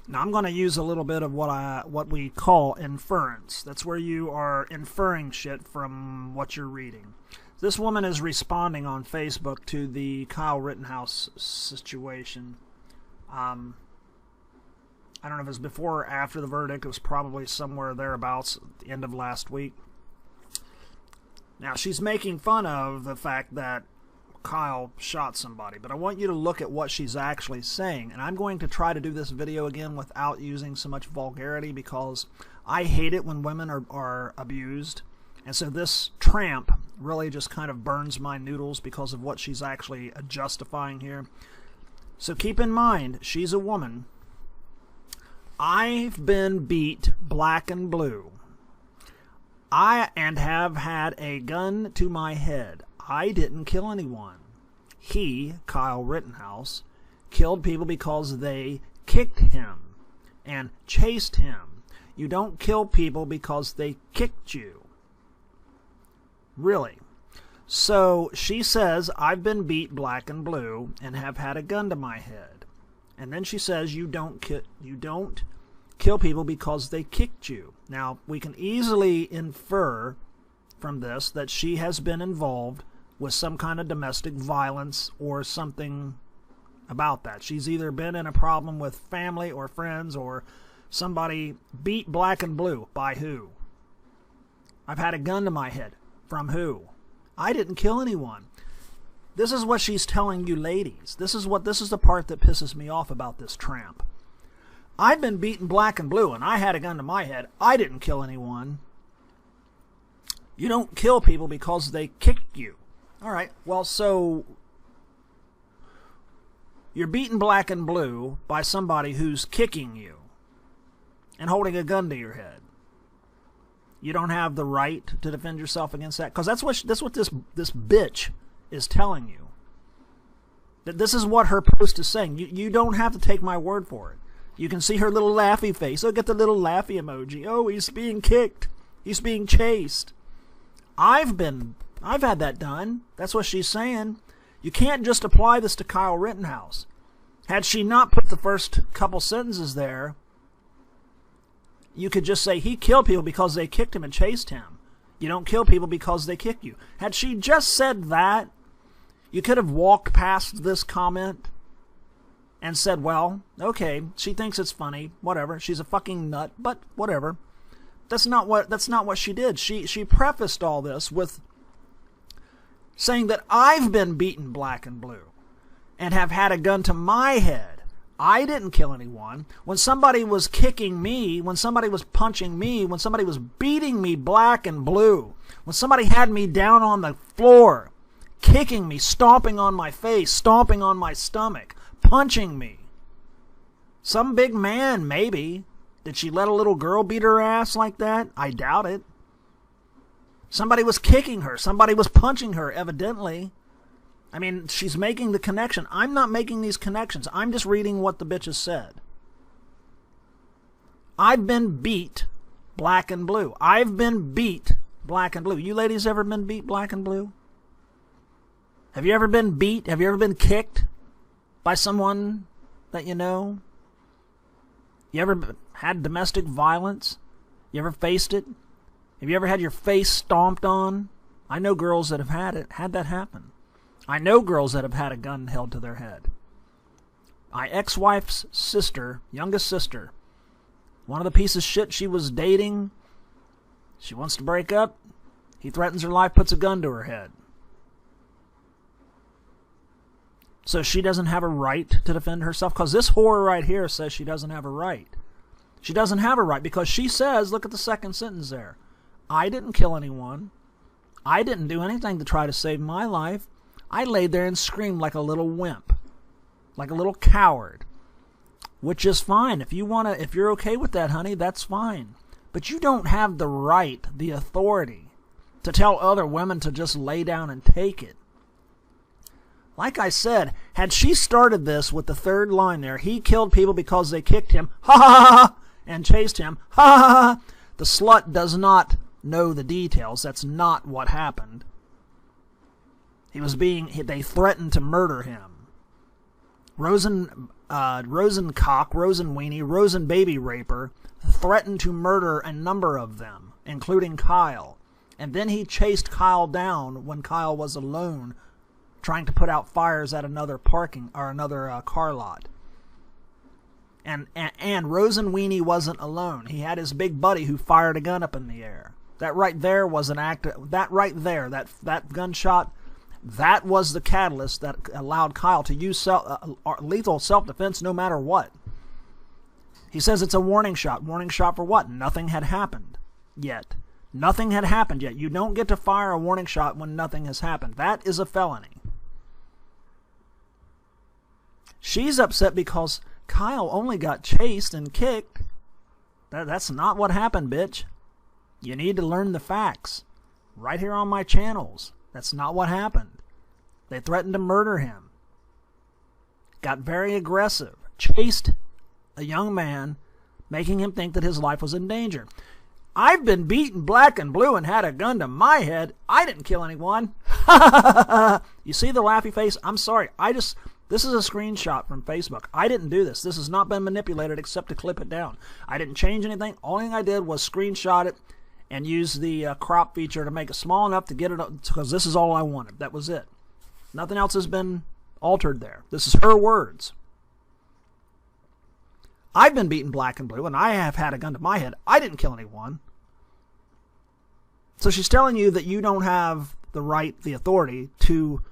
Now I'm going to use a little bit of what we call inference. That's where you are inferring shit from what you're reading. This woman is responding on Facebook to the Kyle Rittenhouse situation. I don't know if it was before or after the verdict. It was probably somewhere thereabouts at the end of last week. Now, she's making fun of the fact that Kyle shot somebody, but I want you to look at what she's actually saying. And I'm going to try to do this video again without using so much vulgarity, because I hate it when women are abused. And so this tramp really just kind of burns my noodles because of what she's actually justifying here. So keep in mind, she's a woman. I've been beat black and blue. And have had a gun to my head. I didn't kill anyone. He, Kyle Rittenhouse, killed people because they kicked him and chased him. You don't kill people because they kicked you. Really. So she says, I've been beat black and blue and have had a gun to my head. And then she says, you don't kill people because they kicked you. Now, we can easily infer from this that she has been involved with some kind of domestic violence or something about that. She's either been in a problem with family or friends, or somebody beat black and blue. By who? I've had a gun to my head. From who? I didn't kill anyone. This is what she's telling you ladies. This is the part that pisses me off about this tramp. I've been beaten black and blue, and I had a gun to my head. I didn't kill anyone. You don't kill people because they kicked you. All right, well, so you're beaten black and blue by somebody who's kicking you and holding a gun to your head. You don't have the right to defend yourself against that? Because that's what this bitch is telling you. That this is what her post is saying. You don't have to take my word for it. You can see her little laughy face. Oh, get the little laughy emoji. Oh, he's being kicked. He's being chased. I've had that done. That's what she's saying. You can't just apply this to Kyle Rittenhouse. Had she not put the first couple sentences there, you could just say he killed people because they kicked him and chased him. You don't kill people because they kick you. Had she just said that, you could have walked past this comment and said, well, okay, she thinks it's funny, whatever. She's a fucking nut, but whatever. That's not what she did. She prefaced all this with saying that I've been beaten black and blue and have had a gun to my head. I didn't kill anyone. When somebody was kicking me, when somebody was punching me, when somebody was beating me black and blue, when somebody had me down on the floor, kicking me, stomping on my face, stomping on my stomach, punching me. Some big man, maybe. Did she let a little girl beat her ass like that? I doubt it. Somebody was kicking her. Somebody was punching her, evidently. I mean, she's making the connection. I'm not making these connections. I'm just reading what the bitch has said. I've been beat black and blue. I've been beat black and blue. You ladies ever been beat black and blue? Have you ever been beat? Have you ever been kicked by someone that you know? You ever had domestic violence? You ever faced it? Have you ever had your face stomped on? I know girls that have had that happen. I know girls that have had a gun held to their head. My ex-wife's sister, youngest sister, one of the pieces of shit she was dating, she wants to break up. He threatens her life, puts a gun to her head. So she doesn't have a right to defend herself? Because this whore right here says she doesn't have a right. She doesn't have a right because she says, look at the second sentence there, I didn't kill anyone. I didn't do anything to try to save my life. I laid there and screamed like a little wimp, like a little coward, which is fine. If you're okay with that, honey, that's fine. But you don't have the right, the authority, to tell other women to just lay down and take it. Like I said, had she started this with the third line there, he killed people because they kicked him, ha ha ha, ha, and chased him, ha ha ha, the slut does not know the details. That's not what happened. They threatened to murder him. Rosenweenie, Rosen baby raper, threatened to murder a number of them, including Kyle. And then he chased Kyle down when Kyle was alone, trying to put out fires at another car lot. And Rosenweenie wasn't alone. He had his big buddy who fired a gun up in the air. That right there was an act. That right there, that gunshot, that was the catalyst that allowed Kyle to use lethal self-defense no matter what. He says it's a warning shot. Warning shot for what? Nothing had happened yet. Nothing had happened yet. You don't get to fire a warning shot when nothing has happened. That is a felony. She's upset because Kyle only got chased and kicked. That's not what happened, bitch. You need to learn the facts. Right here on my channels. That's not what happened. They threatened to murder him. Got very aggressive. Chased a young man, making him think that his life was in danger. I've been beaten black and blue and had a gun to my head. I didn't kill anyone. You see the laughy face? I'm sorry. This is a screenshot from Facebook. I didn't do this. This has not been manipulated except to clip it down. I didn't change anything. Only thing I did was screenshot it and use the crop feature to make it small enough to get it, because this is all I wanted. That was it. Nothing else has been altered there. This is her words. I've been beaten black and blue, and I have had a gun to my head. I didn't kill anyone. So she's telling you that you don't have the right, the authority to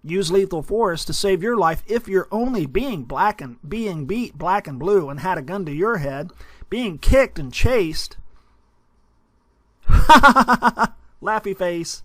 use lethal force to save your life if you're only being beat black and blue and had a gun to your head, being kicked and chased. Laughy face.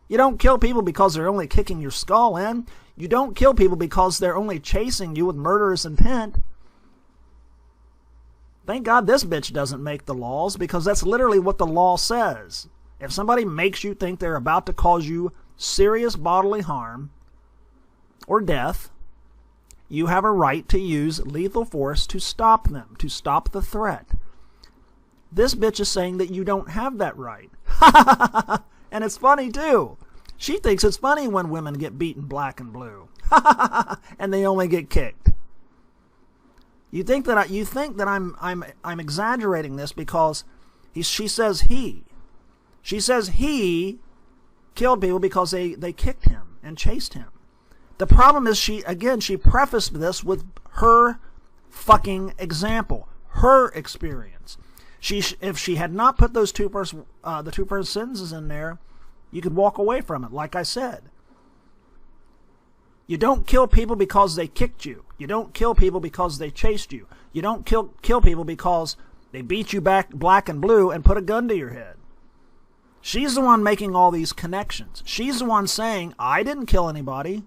You don't kill people because they're only kicking your skull in. You don't kill people because they're only chasing you with murderous intent. Thank God this bitch doesn't make the laws, because that's literally what the law says. If somebody makes you think they're about to cause you serious bodily harm or death, you have a right to use lethal force to stop them, to stop the threat. This bitch is saying that you don't have that right. And it's funny too. She thinks it's funny when women get beaten black and blue. And they only get kicked. You think that I'm exaggerating this because she says he killed people because they kicked him and chased him. The problem is she prefaced this with her fucking example, her experience. If she had not put those the two first sentences in there, you could walk away from it, like I said. You don't kill people because they kicked you. You don't kill people because they chased you. You don't kill people because they beat you back black and blue and put a gun to your head. She's the one making all these connections. She's the one saying, I didn't kill anybody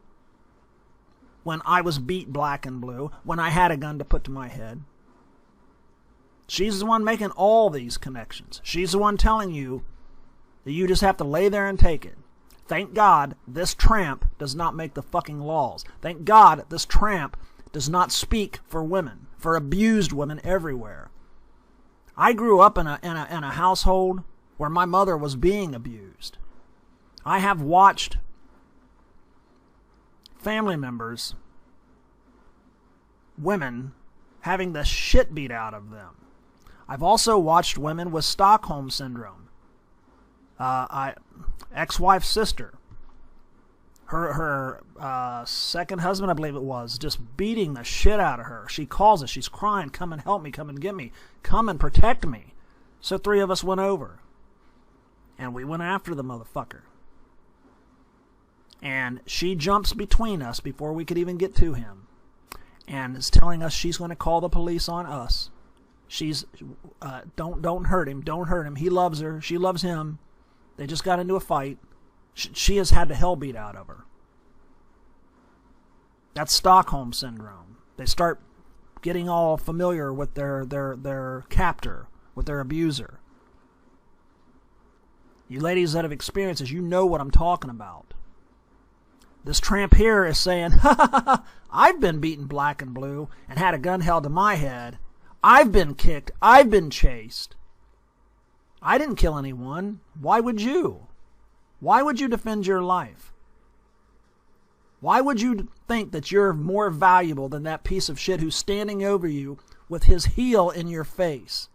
when I was beat black and blue, when I had a gun to put to my head. She's the one making all these connections. She's the one telling you that you just have to lay there and take it. Thank God this tramp does not make the fucking laws. Thank God this tramp does not speak for women, for abused women everywhere. I grew up in a household where my mother was being abused. I have watched family members, women, having the shit beat out of them. I've also watched women with Stockholm Syndrome. Ex-wife's sister. Her second husband, I believe it was, just beating the shit out of her. She calls us. She's crying, come and help me, come and get me, come and protect me. So 3 of us went over. And we went after the motherfucker. And she jumps between us before we could even get to him. And is telling us she's going to call the police on us. She's, don't hurt him, don't hurt him. He loves her, she loves him. They just got into a fight. She has had the hell beat out of her. That's Stockholm Syndrome. They start getting all familiar with their captor, with their abuser. You ladies that have experienced this, you know what I'm talking about. This tramp here is saying, I've been beaten black and blue and had a gun held to my head. I've been kicked. I've been chased. I didn't kill anyone. Why would you? Why would you defend your life? Why would you think that you're more valuable than that piece of shit who's standing over you with his heel in your face,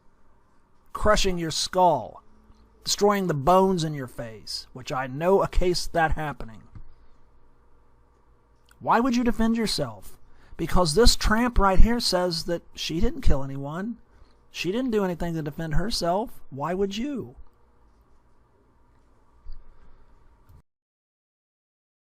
crushing your skull, destroying the bones in your face, which I know a case of that happening? Why would you defend yourself? Because this tramp right here says that she didn't kill anyone. She didn't do anything to defend herself. Why would you?